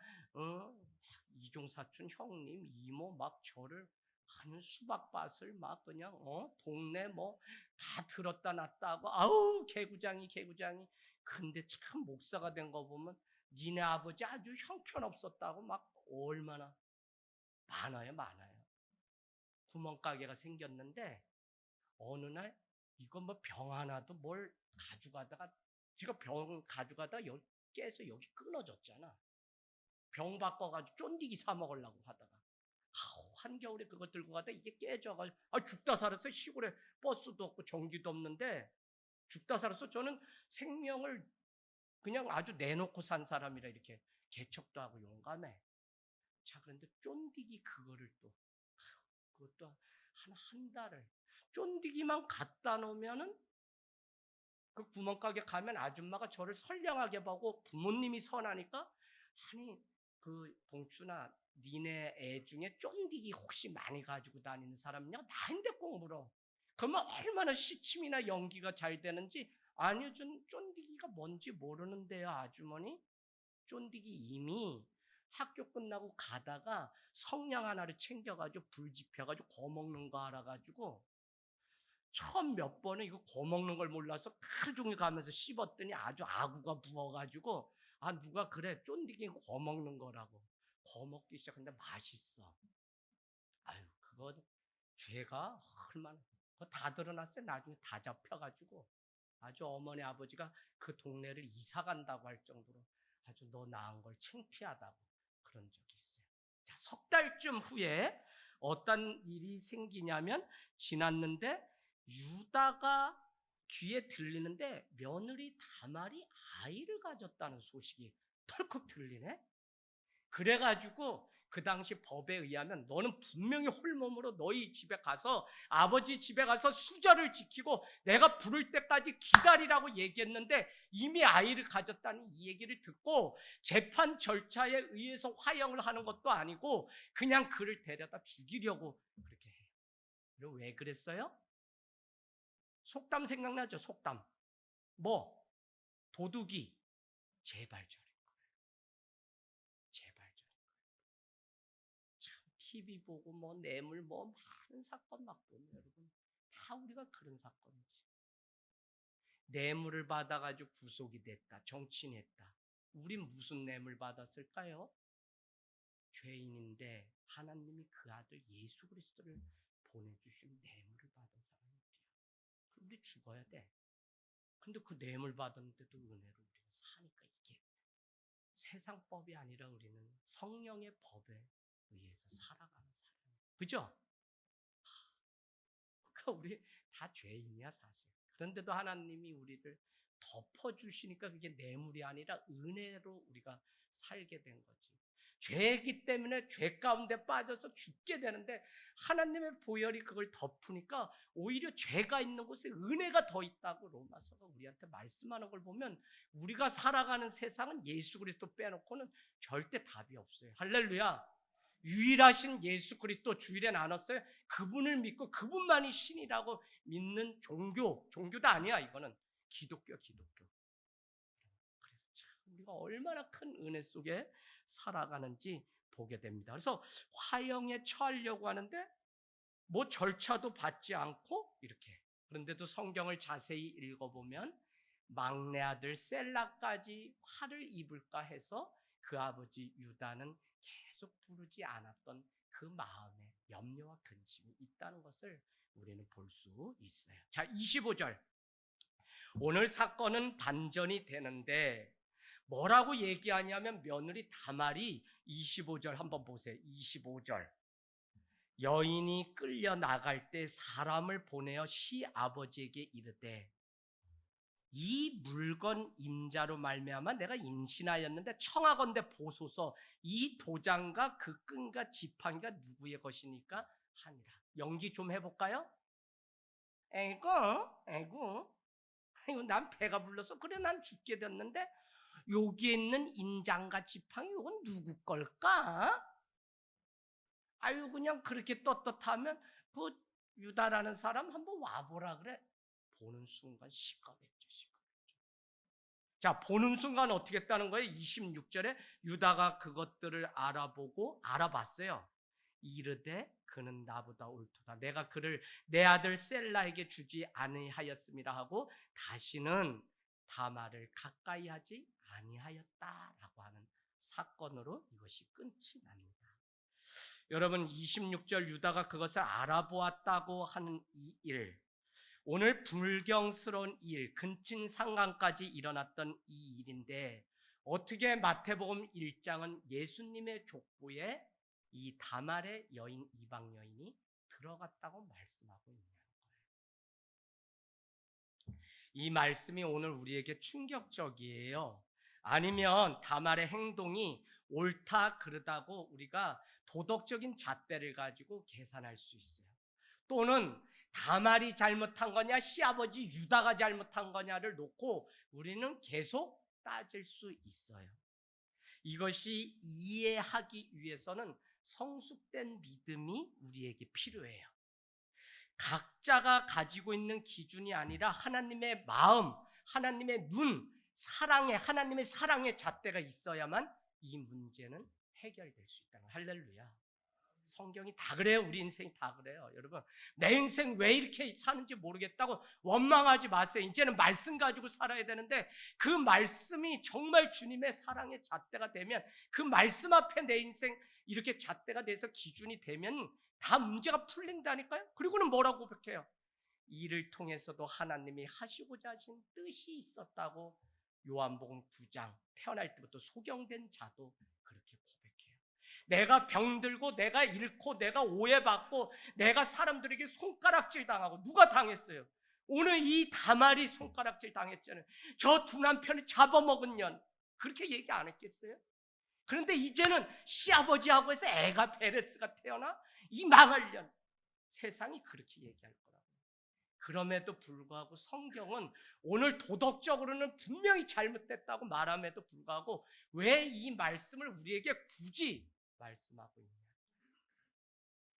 [SPEAKER 1] 이종 사촌 형님 이모 막 저를 하는 수박밭을 막 그냥 동네 뭐 다 들었다 놨다 하고 아우 개구장이 근데 참 목사가 된 거 보면 니네 아버지 아주 형편없었다고 막 얼마나 많아요. 구멍가게가 생겼는데 어느 날 이거 뭐 병 하나도 뭘 가져가다가 제가 병 가져가다 여기 깨서 여기 끊어졌잖아. 병 바꿔가지고 쫀디기 사 먹으려고 하다가 한겨울에 그거 들고 가다 이게 깨져가지고 죽다 살았어요. 시골에 버스도 없고 전기도 없는데 죽다 살았어. 저는 생명을 그냥 아주 내놓고 산 사람이라 이렇게 개척도 하고 용감해. 자 그런데 쫀디기 그거를 또 그것도 한 달을 쫀디기만 갖다 놓으면은 그 구멍가게 가면 아줌마가 저를 선량하게 보고 부모님이 선하니까 아니 그 봉춘아 니네 애 중에 쫀디기 혹시 많이 가지고 다니는 사람이냐 나한테 꼭 물어. 그러면 얼마나 시침이나 연기가 잘 되는지 아니요 전 쫀디기가 뭔지 모르는데요 아주머니. 쫀디기 이미 학교 끝나고 가다가 성냥 하나를 챙겨가지고 불 지펴가지고 거먹는 거 알아가지고 처음 몇 번은 이거 거먹는 걸 몰라서 하루 종일 가면서 씹었더니 아주 아구가 부어가지고 누가 그래 쫀디기 거먹는 거라고 거먹기 시작했는데 맛있어. 아유 그건 죄가 얼마나 그거 다 드러났어요. 나중에 다 잡혀가지고 아주 어머니 아버지가 그 동네를 이사 간다고 할 정도로 아주 너 낳은 걸 창피하다고 그런 적이 있어요. 자, 석 달쯤 후에 어떤 일이 생기냐면 지났는데 유다가 귀에 들리는데 며느리 다말이 아이를 가졌다는 소식이 털컥 들리네. 그래가지고 그 당시 법에 의하면 너는 분명히 홀몸으로 너희 집에 가서 아버지 집에 가서 수절을 지키고 내가 부를 때까지 기다리라고 얘기했는데 이미 아이를 가졌다는 이 얘기를 듣고 재판 절차에 의해서 화형을 하는 것도 아니고 그냥 그를 데려다 죽이려고 그렇게 해요. 그리고 왜 그랬어요? 속담 생각나죠? 속담. 뭐? 도둑이 재발절. TV 보고 뭐 뇌물 뭐 많은 사건 막 보면 여러분 다 우리가 그런 사건이지. 뇌물을 받아가지고 구속이 됐다. 정치인했다. 우린 무슨 뇌물 받았을까요? 죄인인데 하나님이 그 아들 예수 그리스도를 보내주신 뇌물을 받은 사람이 우리야. 우리 죽어야 돼. 근데 그 뇌물 받았는데도 은혜로 우리는 사니까 이게 세상 법이 아니라 우리는 성령의 법에 의해서 살아가는 사람이에요. 그죠? 그러니까 우리 다 죄인이야 사실. 그런데도 하나님이 우리를 덮어주시니까 그게 뇌물이 아니라 은혜로 우리가 살게 된 거지. 죄이기 때문에 죄 가운데 빠져서 죽게 되는데 하나님의 보혈이 그걸 덮으니까 오히려 죄가 있는 곳에 은혜가 더 있다고 로마서가 우리한테 말씀하는 걸 보면 우리가 살아가는 세상은 예수 그리스도 빼놓고는 절대 답이 없어요. 할렐루야. 유일하신 예수 그리스도 주일에 나눴어요. 그분을 믿고 그분만이 신이라고 믿는 종교도 아니야. 이거는 기독교. 그래서 참 우리가 얼마나 큰 은혜 속에 살아가는지 보게 됩니다. 그래서 화형에 처하려고 하는데 뭐 절차도 받지 않고 이렇게. 그런데도 성경을 자세히 읽어보면 막내 아들 셀라까지 화를 입을까 해서 그 아버지 유다는 계속 부르지 않았던 그 마음에 염려와 근심이 있다는 것을 우리는 볼 수 있어요. 자, 25절. 오늘 사건은 반전이 되는데 뭐라고 얘기하냐면 며느리 다말이 25절 한번 보세요. 25절. 여인이 끌려 나갈 때 사람을 보내어 시아버지에게 이르되 이 물건 임자로 말미암아 내가 임신하였는데 청하건대 보소서. 이 도장과 그 끈과 지팡이가 누구의 것이니까 하니라. 연기 좀 해볼까요? 에고 난 배가 불러서 그래 난 죽게 됐는데 여기에 있는 인장과 지팡이 이건 누구 걸까? 아유 그냥 그렇게 떳떳하면 그 유다라는 사람 한번 와보라 그래. 보는 순간 시끄럽겠죠. 자, 보는 순간 어떻게 했다는 거예요? 26절에 유다가 그것들을 알아봤어요. 이르되 그는 나보다 옳도다. 내가 그를 내 아들 셀라에게 주지 아니하였음이라 하고 다시는 다말을 가까이 하지 아니하였다라고 하는 사건으로 이것이 끝이 납니다. 여러분 26절 유다가 그것을 알아보았다고 하는 이 일, 오늘 불경스러운 일, 근친상간까지 일어났던 이 일인데 어떻게 마태복음 1장은 예수님의 족보에 이 다말의 여인 이방 여인이 들어갔다고 말씀하고 있냐는 거예요. 이 말씀이 오늘 우리에게 충격적이에요. 아니면 다말의 행동이 옳다 그르다고 우리가 도덕적인 잣대를 가지고 계산할 수 있어요. 또는 다말이 잘못한 거냐 시아버지 유다가 잘못한 거냐를 놓고 우리는 계속 따질 수 있어요. 이것이 이해하기 위해서는 성숙된 믿음이 우리에게 필요해요. 각자가 가지고 있는 기준이 아니라 하나님의 마음, 하나님의 눈, 하나님의 사랑의 잣대가 있어야만 이 문제는 해결될 수 있다는 거예요. 할렐루야. 성경이 다 그래요. 우리 인생이 다 그래요. 여러분 내 인생 왜 이렇게 사는지 모르겠다고 원망하지 마세요. 이제는 말씀 가지고 살아야 되는데 그 말씀이 정말 주님의 사랑의 잣대가 되면 그 말씀 앞에 내 인생 이렇게 잣대가 돼서 기준이 되면 다 문제가 풀린다니까요. 그리고는 뭐라고 고백해요? 이를 통해서도 하나님이 하시고자 하신 뜻이 있었다고 요한복음 9장 태어날 때부터 소경된 자도 그렇게 고백해요. 내가 병들고 내가 잃고 내가 오해받고 내가 사람들에게 손가락질 당하고 누가 당했어요? 오늘 이 다말이 손가락질 당했잖아요. 저 두 남편을 잡아먹은 년 그렇게 얘기 안 했겠어요? 그런데 이제는 시아버지하고 해서 애가 베레스가 태어나 이 망할 년 세상이 그렇게 얘기할 거라고. 그럼에도 불구하고 성경은 오늘 도덕적으로는 분명히 잘못됐다고 말함에도 불구하고 왜 이 말씀을 우리에게 굳이 말씀하고 있냐?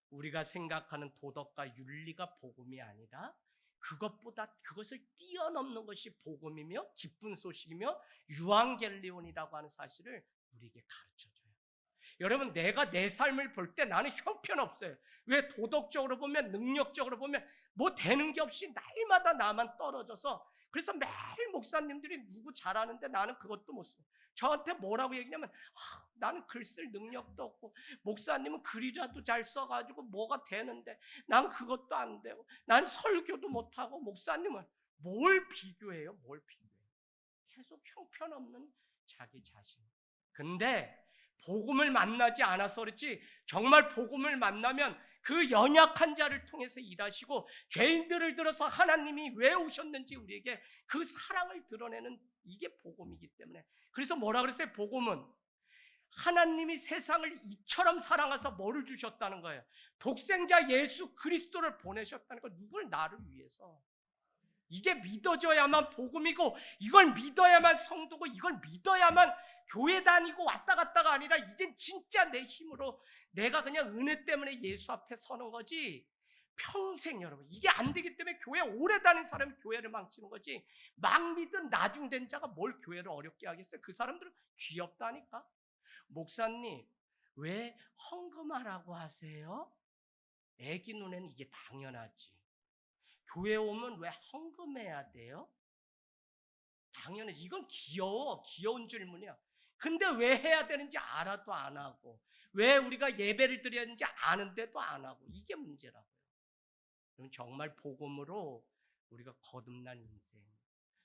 [SPEAKER 1] 우리가 생각하는 도덕과 윤리가 복음이 아니라 그것을 뛰어넘는 것이 복음이며 기쁜 소식이며 유앙겔리온이라고 하는 사실을 우리에게 가르쳐줘요. 여러분 내가 내 삶을 볼 때 나는 형편없어요. 왜? 도덕적으로 보면 능력적으로 보면 뭐 되는 게 없이 날마다 나만 떨어져서 그래서 매일 목사님들이 누구 잘하는데 나는 그것도 못 써. 저한테 뭐라고 얘기냐면 나는 글 쓸 능력도 없고 목사님은 글이라도 잘 써가지고 뭐가 되는데 난 그것도 안 되고 난 설교도 못하고 목사님은 뭘 비교해요? 계속 형편없는 자기 자신. 근데 복음을 만나지 않아서 그렇지, 정말 복음을 만나면 그 연약한 자를 통해서 일하시고 죄인들을 들어서 하나님이 왜 오셨는지 우리에게 그 사랑을 드러내는, 이게 복음이기 때문에. 그래서 뭐라 그랬어요? 복음은 하나님이 세상을 이처럼 사랑하사 뭐를 주셨다는 거예요? 독생자 예수 그리스도를 보내셨다는 거. 누굴? 나를 위해서. 이게 믿어져야만 복음이고, 이걸 믿어야만 성도고, 이걸 믿어야만 교회 다니고 왔다 갔다가 아니라 이젠 진짜 내 힘으로 내가 그냥 은혜 때문에 예수 앞에 서는 거지. 평생, 여러분, 이게 안 되기 때문에 교회 오래 다닌 사람이 교회를 망치는 거지, 막 믿은 나중된 자가 뭘 교회를 어렵게 하겠어요? 그 사람들은 귀엽다니까. 목사님, 왜 헌금하라고 하세요? 애기 눈에는 이게 당연하지. 교회 오면 왜 헌금해야 돼요? 당연히 이건 귀여운 질문이야. 근데 왜 해야 되는지 알아도 안 하고, 왜 우리가 예배를 드려야 되는지 아는데도 안 하고, 이게 문제라고요. 그럼 정말 복음으로 우리가 거듭난 인생.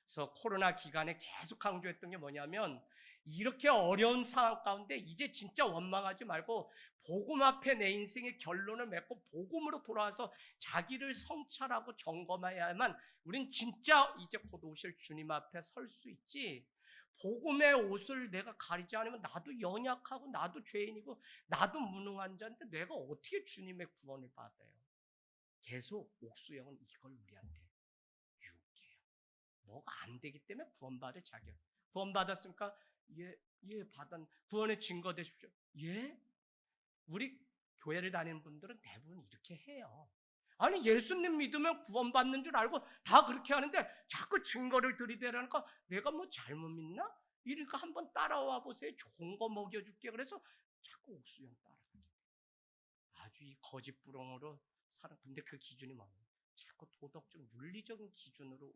[SPEAKER 1] 그래서 코로나 기간에 계속 강조했던 게 뭐냐면, 이렇게 어려운 상황 가운데 이제 진짜 원망하지 말고 복음 앞에 내 인생의 결론을 맺고 복음으로 돌아와서 자기를 성찰하고 점검해야만 우린 진짜 이제 곧 오실 주님 앞에 설 수 있지. 복음의 옷을 내가 가리지 않으면 나도 연약하고 나도 죄인이고 나도 무능한 자인데 내가 어떻게 주님의 구원을 받아요? 계속 옥수영은 이걸 우리한테 유혹해요. 뭐가 안 되기 때문에 구원받을 자격. 구원받았습니까? 예, 받은. 구원의 증거 되십시오. 예? 우리 교회를 다니는 분들은 대부분 이렇게 해요. 아니, 예수님 믿으면 구원받는 줄 알고 다 그렇게 하는데 자꾸 증거를 들이대라니까 내가 뭐 잘못 믿나? 이러니까 한번 따라와 보세요. 좋은 거 먹여줄게. 그래서 자꾸 옥수영 따라가게 돼. 아주 이 거짓부렁으로 살아. 근데 그 기준이 뭐냐? 자꾸 도덕적, 윤리적인 기준으로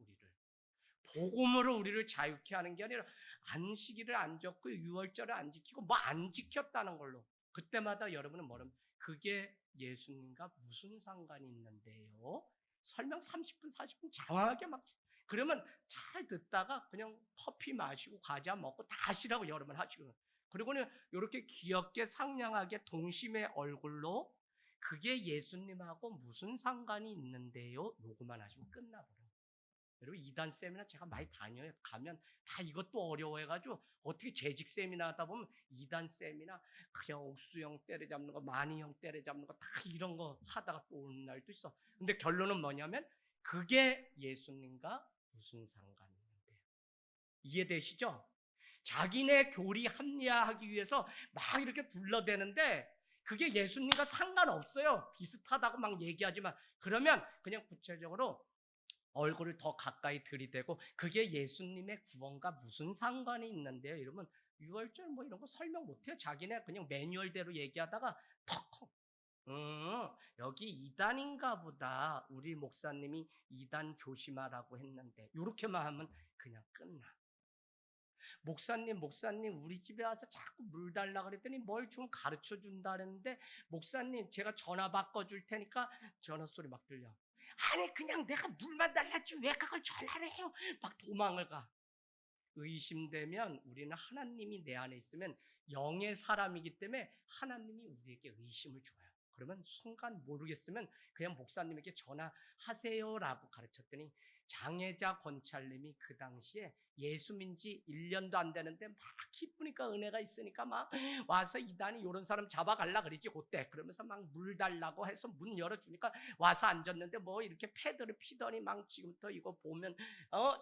[SPEAKER 1] 복음으로 우리를 자유케 하는 게 아니라 안식일을 안 지켰고 유월절을 안 지키고 뭐 안 지켰다는 걸로 그때마다 여러분은 뭐라면 그게 예수님과 무슨 상관이 있는데요? 설명 30분 40분 장황하게 막. 그러면 잘 듣다가 그냥 커피 마시고 과자 먹고 다 하시라고 여러분 하시고, 그리고는 이렇게 귀엽게 상냥하게 동심의 얼굴로 그게 예수님하고 무슨 상관이 있는데요? 요거만 하시면 끝나버려요. 여러분, 이단 세미나 제가 많이 다녀요. 가면 다 이것도 어려워해가지고 어떻게 재직 세미나 하다 보면 이단 세미나 그냥 옥수형 때려잡는 거, 마니형 때려잡는 거 다 이런 거 하다가 또 오는 날도 있어. 근데 결론은 뭐냐면 그게 예수님과 무슨 상관이 있는데요? 이해되시죠? 자기네 교리 합리화하기 위해서 막 이렇게 둘러대는데 그게 예수님과 상관없어요. 비슷하다고 막 얘기하지만, 그러면 그냥 구체적으로 얼굴을 더 가까이 들이대고 그게 예수님의 구원과 무슨 상관이 있는데요? 이러면 유월절 뭐 이런 거 설명 못해요. 자기네 그냥 매뉴얼대로 얘기하다가 턱 여기 이단인가 보다. 우리 목사님이 이단 조심하라고 했는데 이렇게만 하면 그냥 끝나. 목사님 우리 집에 와서 자꾸 물 달라 그랬더니 뭘 좀 가르쳐 준다는데, 목사님 제가 전화 바꿔줄 테니까. 전화 소리 막 들려. 아니, 그냥 내가 물만 달랐지 왜 그걸 전화를 해요? 막 도망을 가. 의심되면 우리는 하나님이 내 안에 있으면 영의 사람이기 때문에 하나님이 우리에게 의심을 줘요. 그러면 순간 모르겠으면 그냥 목사님에게 전화하세요라고 가르쳤더니, 장혜자 권찰님이 그 당시에 예수 민지 1년도 안 되는데 막 기쁘니까 은혜가 있으니까 막 와서 이단이 이런 사람 잡아갈라 그러지 그때. 그러면서 막 물 달라고 해서 문 열어주니까 와서 앉았는데 뭐 이렇게 패드를 피더니 막 지금부터 이거 보면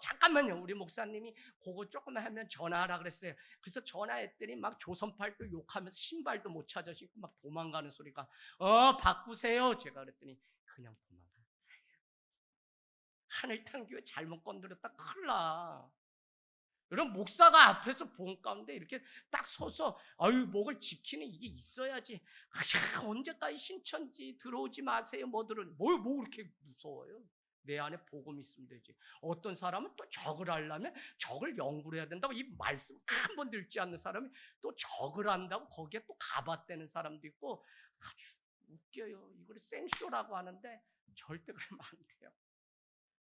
[SPEAKER 1] 잠깐만요, 우리 목사님이 그거 조금만 하면 전화하라 그랬어요. 그래서 전화했더니 막 조선팔도 욕하면서 신발도 못 찾아 신고 막 도망가는 소리가. 바꾸세요 제가 그랬더니 그냥 도망가. 하늘탄 교회 잘못 건드렸다 큰일 나. 여러분, 목사가 앞에서 본 가운데 이렇게 딱 서서 목을 지키는 이게 있어야지. 언제까지 신천지 들어오지 마세요 뭐 그렇게 무서워요. 내 안에 복음이 있으면 되지. 어떤 사람은 또 적을 하려면 적을 연구를 해야 된다고, 이 말씀 한 번 읽지 않는 사람이 또 적을 한다고 거기에 또 가봤다는 사람도 있고 아주 웃겨요. 이걸 생쇼라고 하는데 절대 그러면 안 돼요.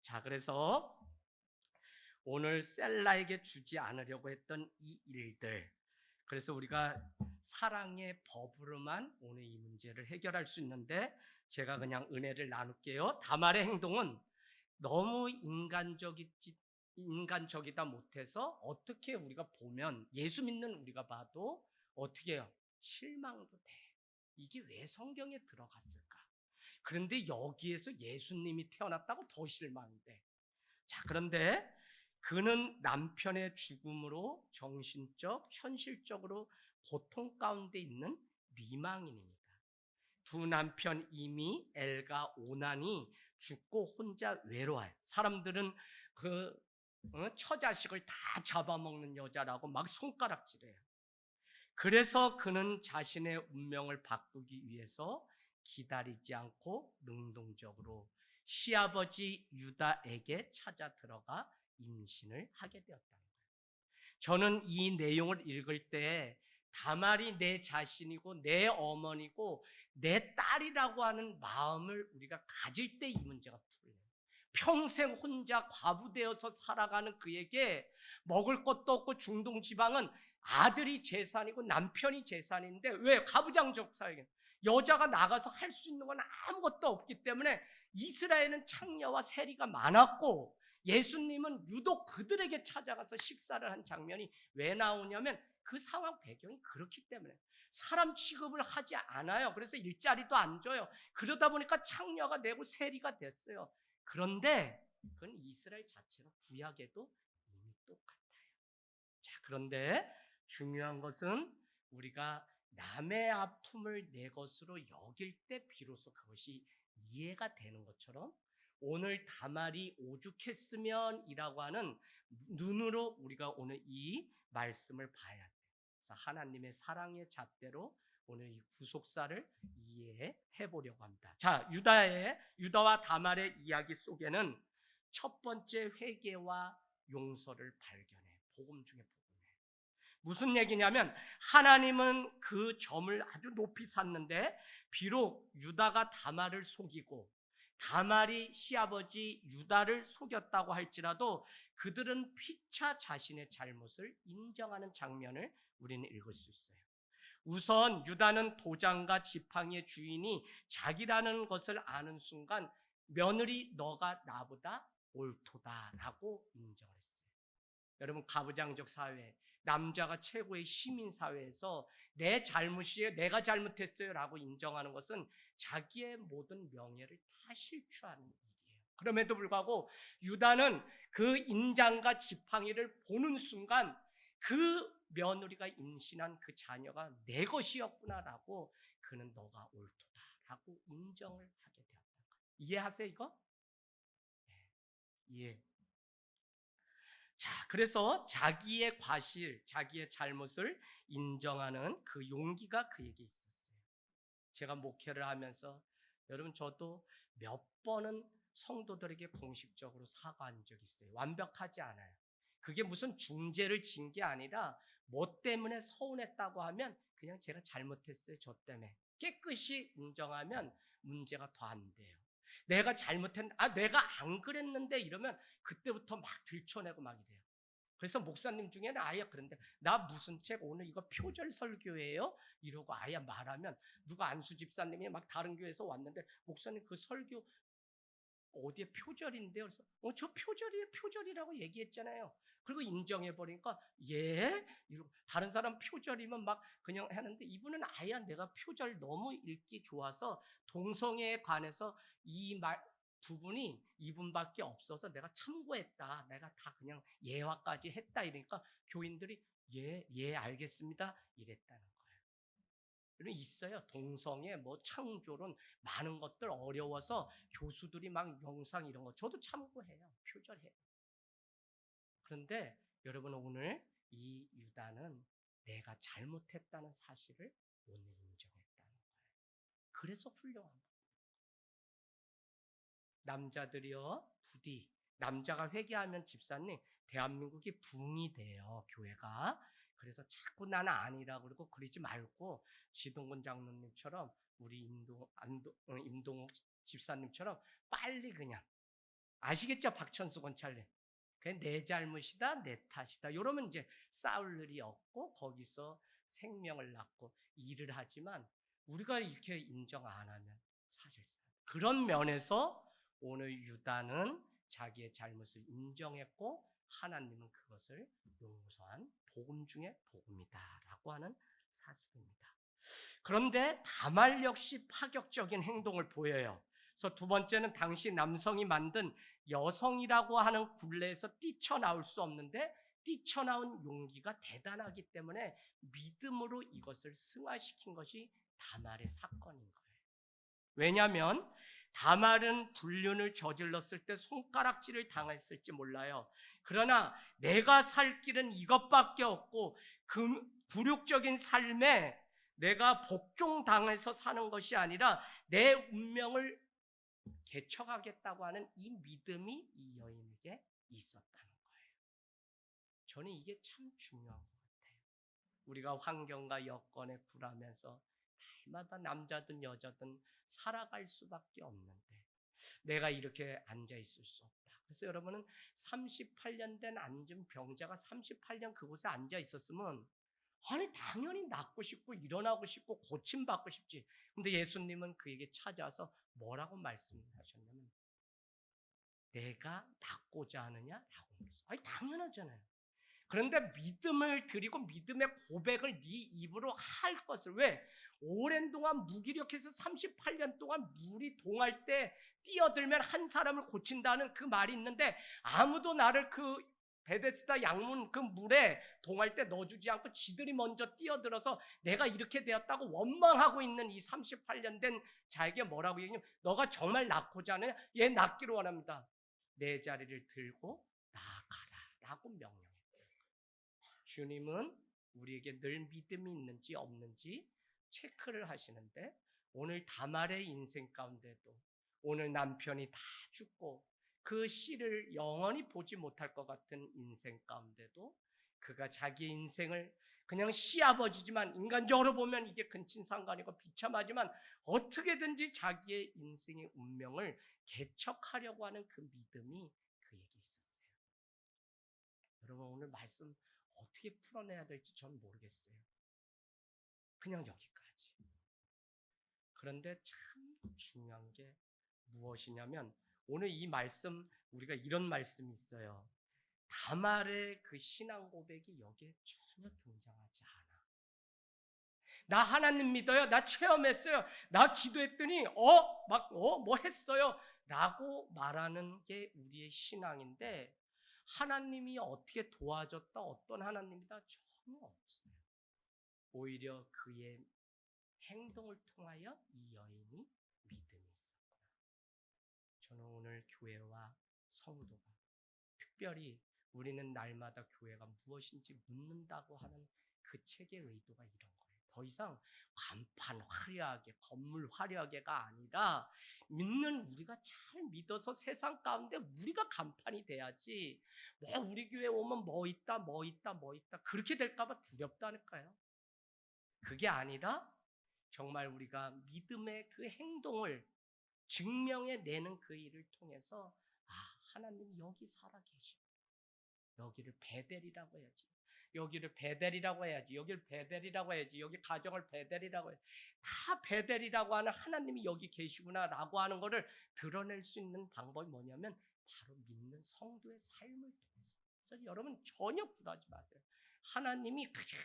[SPEAKER 1] 자, 그래서 오늘 셀라에게 주지 않으려고 했던 이 일들, 그래서 우리가 사랑의 법으로만 오늘 이 문제를 해결할 수 있는데 제가 그냥 은혜를 나눌게요. 다말의 행동은 너무 인간적이다 못해서 어떻게 우리가 보면 예수 믿는 우리가 봐도 어떻게 해요? 실망도 돼. 이게 왜 성경에 들어갔을까? 그런데 여기에서 예수님이 태어났다고 더 실망돼. 자, 그런데 그는 남편의 죽음으로 정신적, 현실적으로 고통 가운데 있는 미망인입니다. 두 남편 이미 엘과 오난이 죽고 혼자 외로워요. 사람들은 그 처자식을 다 잡아먹는 여자라고 막 손가락질해요. 그래서 그는 자신의 운명을 바꾸기 위해서 기다리지 않고 능동적으로 시아버지 유다에게 찾아 들어가 임신을 하게 되었다는 거예요. 저는 이 내용을 읽을 때 다말이 내 자신이고 내 어머니고 내 딸이라고 하는 마음을 우리가 가질 때 이 문제가 풀려요. 평생 혼자 과부되어서 살아가는 그에게 먹을 것도 없고 중동지방은 아들이 재산이고 남편이 재산인데 왜 가부장적 사회에 여자가 나가서 할 수 있는 건 아무것도 없기 때문에 이스라엘은 창녀와 세리가 많았고 예수님은 유독 그들에게 찾아가서 식사를 한 장면이 왜 나오냐면 그 상황 배경이 그렇기 때문에 사람 취급을 하지 않아요. 그래서 일자리도 안 줘요. 그러다 보니까 창녀가 되고 세리가 됐어요. 그런데 그건 이스라엘 자체가 구약에도 이미 똑같아요. 자, 그런데 중요한 것은 우리가 남의 아픔을 내 것으로 여길 때 비로소 그것이 이해가 되는 것처럼 오늘 다말이 오죽했으면이라고 하는 눈으로 우리가 오늘 이 말씀을 봐야 돼요. 그래서 하나님의 사랑의 잣대로 오늘 이 구속사를 이해해 보려고 합니다. 자, 유다와 다말의 이야기 속에는 첫 번째 회개와 용서를 발견해. 복음 중에 복음이에요. 무슨 얘기냐면 하나님은 그 점을 아주 높이 샀는데 비록 유다가 다말을 속이고 다말이 시아버지 유다를 속였다고 할지라도 그들은 피차 자신의 잘못을 인정하는 장면을 우리는 읽을 수 있어요. 우선 유다는 도장과 지팡이의 주인이 자기라는 것을 아는 순간 며느리 너가 나보다 옳도다라고 인정을 했어요. 여러분 가부장적 사회, 남자가 최고의 시민 사회에서 내 잘못이에요, 내가 잘못했어요 라고 인정하는 것은 자기의 모든 명예를 다 실추하는 일이에요. 그럼에도 불구하고 유다는 그 인장과 지팡이를 보는 순간 그 며느리가 임신한 그 자녀가 내 것이었구나라고 그는 너가 옳도다라고 인정을 하게 되었다. 이해하세요 이거? 네, 이해. 자, 그래서 자기의 과실, 자기의 잘못을 인정하는 그 용기가 그에게 있었어요. 제가 목회를 하면서 여러분 저도 몇 번은 성도들에게 공식적으로 사과한 적이 있어요. 완벽하지 않아요. 그게 무슨 중죄를 진 게 아니라 뭐 때문에 서운했다고 하면 그냥 제가 잘못했어요. 저 때문에. 깨끗이 인정하면 문제가 더 안 돼요. 내가 내가 안 그랬는데 이러면 그때부터 막 들춰내고 막 이래요. 그래서 목사님 중에는 아예 그런데 나 무슨 책 오늘 이거 표절 설교예요? 이러고 아예 말하면 누가 안수 집사님이 막 다른 교회에서 왔는데 목사님 그 설교 어디에 표절인데요? 그래서 저 표절이에요. 표절이라고 얘기했잖아요. 그리고 인정해 버리니까 예? 이러고 다른 사람 표절이면 막 그냥 하는데 이분은 아예 내가 표절 너무 읽기 좋아서 동성애에 관해서 이 말 부분이 이분밖에 없어서 내가 참고했다. 내가 다 그냥 예화까지 했다 이러니까 교인들이 예 알겠습니다. 이랬다는 거예요. 그리고 있어요. 동성애, 뭐 창조론 많은 것들 어려워서 교수들이 막 영상 이런 거 저도 참고해요. 표절해요. 그런데 여러분 오늘 이 유다는 내가 잘못했다는 사실을 오늘 인정했다는 거예요. 그래서 훌륭한 거예요. 남자들이요 부디 남자가 회개하면 집사님 대한민국이 붕이 돼요. 교회가. 그래서 자꾸 나는 아니라고 그러고 그러지 말고 지동근 장로님처럼 우리 임동욱 집사님처럼 빨리 그냥 아시겠죠? 박천수 권찰님. 그냥 내 잘못이다 내 탓이다 이러면 이제 싸울 일이 없고 거기서 생명을 낳고 일을 하지만 우리가 이렇게 인정 안 하면 사실상 그런 면에서 오늘 유다는 자기의 잘못을 인정했고 하나님은 그것을 용서한 복음 중에 복음이다라고 하는 사실입니다. 그런데 다말 역시 파격적인 행동을 보여요. 그래서 두 번째는 당시 남성이 만든 여성이라고 하는 굴레에서 뛰쳐나올 수 없는데 뛰쳐나온 용기가 대단하기 때문에 믿음으로 이것을 승화시킨 것이 다말의 사건인 거예요. 왜냐하면 다말은 불륜을 저질렀을 때 손가락질을 당했을지 몰라요. 그러나 내가 살 길은 이것밖에 없고 그 굴욕적인 삶에 내가 복종당해서 사는 것이 아니라 내 운명을 개척하겠다고 하는 이 믿음이 이 여인에게 있었다는 거예요. 저는 이게 참 중요한 것 같아요. 우리가 환경과 여건에 굴하면서 날마다 남자든 여자든 살아갈 수밖에 없는데 내가 이렇게 앉아 있을 수 없다. 그래서 여러분은 38년 된 앉은 병자가 38년 그곳에 앉아 있었으면 아니 당연히 낫고 싶고 일어나고 싶고 고침받고 싶지. 근데 예수님은 그에게 찾아와서 뭐라고 말씀하셨냐면 내가 낫고자 하느냐라고 물었어요. 아니 당연하잖아요. 그런데 믿음을 드리고 믿음의 고백을 네 입으로 할 것을 왜? 오랜 동안 무기력해서 38년 동안 물이 동할 때 뛰어들면 한 사람을 고친다는 그 말이 있는데 아무도 나를 그 베데스다 양문 그 물에 동할 때 넣어주지 않고 지들이 먼저 뛰어들어서 내가 이렇게 되었다고 원망하고 있는 이 38년 된 자에게 뭐라고 얘기하냐면 너가 정말 낫고자 하느냐? 얘 낫기를 원합니다. 내 자리를 들고 나아가라 라고 명령했어요. 주님은 우리에게 늘 믿음이 있는지 없는지 체크를 하시는데 오늘 다말의 인생 가운데도 오늘 남편이 다 죽고 그 씨를 영원히 보지 못할 것 같은 인생 가운데도 그가 자기 인생을 그냥 시아버지지만 인간적으로 보면 이게 근친상간이고 비참하지만 어떻게든지 자기의 인생의 운명을 개척하려고 하는 그 믿음이 그에게 있었어요. 여러분 오늘 말씀 어떻게 풀어내야 될지 전 모르겠어요. 그냥 여기까지. 그런데 참 중요한 게 무엇이냐면 오늘 이 말씀 우리가 이런 말씀이 있어요. 다말의 그 신앙 고백이 여기에 전혀 등장하지 않아. 나 하나님 믿어요. 나 체험했어요. 나 기도했더니 뭐 했어요. 라고 말하는 게 우리의 신앙인데 하나님이 어떻게 도와줬다 어떤 하나님이다 전혀 없어요. 오히려 그의 행동을 통하여 이 여인이 믿음이 있었구나. 저는 오늘 교회와 성도가 특별히 우리는 날마다 교회가 무엇인지 묻는다고 하는 그 책의 의도가 이런 거예요. 더 이상 간판 화려하게 건물 화려하게가 아니라 믿는 우리가 잘 믿어서 세상 가운데 우리가 간판이 돼야지 뭐 우리 교회 오면 뭐 있다 그렇게 될까 봐 두렵다니까요. 그게 아니라 정말 우리가 믿음의 그 행동을 증명해내는 그 일을 통해서 하나님 여기 살아계시고 여기를 베델이라고 해야지. 여기를 베델이라고 해야지. 여기를 베델이라고 해야지. 여기 가정을 베델이라고 해야지. 다 베델이라고 하는 하나님이 여기 계시구나라고 하는 것을 드러낼 수 있는 방법이 뭐냐면 바로 믿는 성도의 삶을 통해서. 그래서 여러분 전혀 굴하지 마세요. 하나님이 가장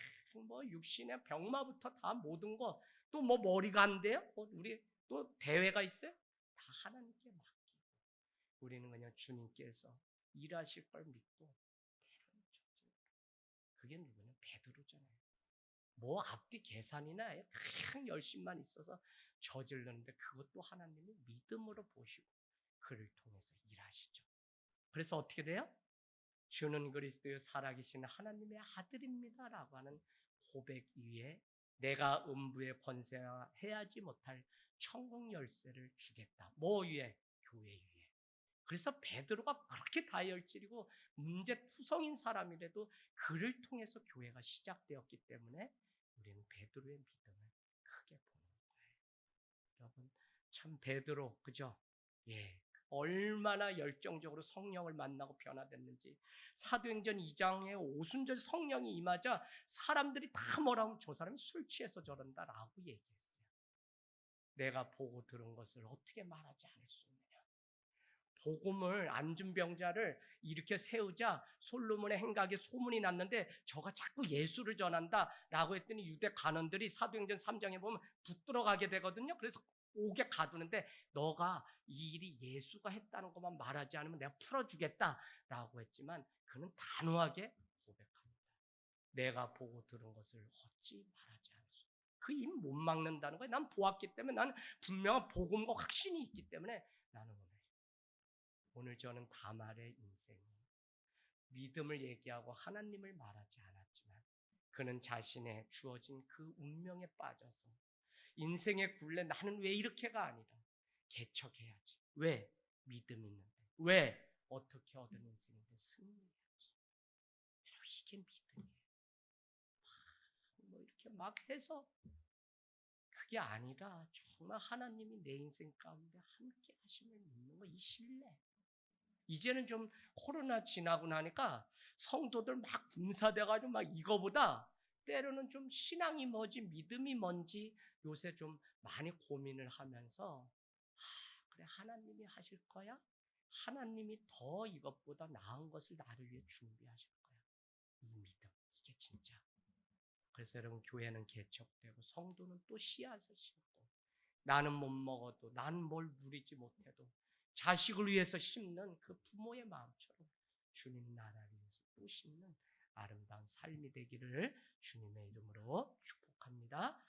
[SPEAKER 1] 육신의 병마부터 다 모든 거 또 뭐 머리가 안 돼요? 우리 또 대회가 있어요? 다 하나님께 맡기고 우리는 그냥 주님께서 일하실 걸 믿고 그게 누구냐? 베드로잖아요. 뭐 앞뒤 계산이나 그냥 열심만 있어서 저질르는데 그것도 하나님이 믿음으로 보시고 그를 통해서 일하시죠. 그래서 어떻게 돼요? 주는 그리스도의 살아계신 하나님의 아들입니다라고 하는 고백 위에 내가 음부의 권세와 해하지 못할 천국 열쇠를 주겠다. 뭐 위에? 교회 위에. 그래서 베드로가 그렇게 다혈질이고 문제투성인 사람이라도 그를 통해서 교회가 시작되었기 때문에 우리는 베드로의 믿음을 크게 보는 거예요. 여러분 참 베드로 그죠? 예, 얼마나 열정적으로 성령을 만나고 변화됐는지. 사도행전 2장에 오순절 성령이 임하자 사람들이 다 뭐라고 하면 저 사람이 술 취해서 저런다라고 얘기했어요. 내가 보고 들은 것을 어떻게 말하지 않을 수 있느냐. 복음을 안중병자를 이렇게 세우자 솔로몬의 행각에 소문이 났는데 저가 자꾸 예수를 전한다라고 했더니 유대 간원들이 사도행전 3장에 보면 붙들어 가게 되거든요. 그래서 옥에 가두는데 너가 이 일이 예수가 했다는 것만 말하지 않으면 내가 풀어주겠다라고 했지만 그는 단호하게 고백합니다. 내가 보고 들은 것을 어찌 말하지 않을 수. 그 입 못 막는다는 거예요. 난 보았기 때문에 나는 분명한 복음과 확신이 있기 때문에 나는 오늘 저는 다말의 인생 믿음을 얘기하고 하나님을 말하지 않았지만 그는 자신의 주어진 그 운명에 빠져서 인생의 굴레 나는 왜 이렇게가 아니라 개척해야지. 왜? 믿음 있는데. 왜? 어떻게 얻은 인생인데 승리해야지. 이게 믿음이에요. 뭐 이렇게 막 해서 그게 아니라 정말 하나님이 내 인생 가운데 함께 하심을 믿는 거 이 신뢰. 이제는 좀 코로나 지나고 나니까 성도들 막 군사돼가지고 막 이거보다 때로는 좀 신앙이 뭐지 믿음이 뭔지 요새 좀 많이 고민을 하면서 그래 하나님이 하실 거야? 하나님이 더 이것보다 나은 것을 나를 위해 준비하실 거야. 이 믿음 이게 진짜. 그래서 여러분 교회는 개척되고 성도는 또 씨앗을 심고 나는 못 먹어도 나는 뭘 누리지 못해도 자식을 위해서 심는 그 부모의 마음처럼 주님 나라를 위해서 또 심는 아름다운 삶이 되기를 주님의 이름으로 축복합니다.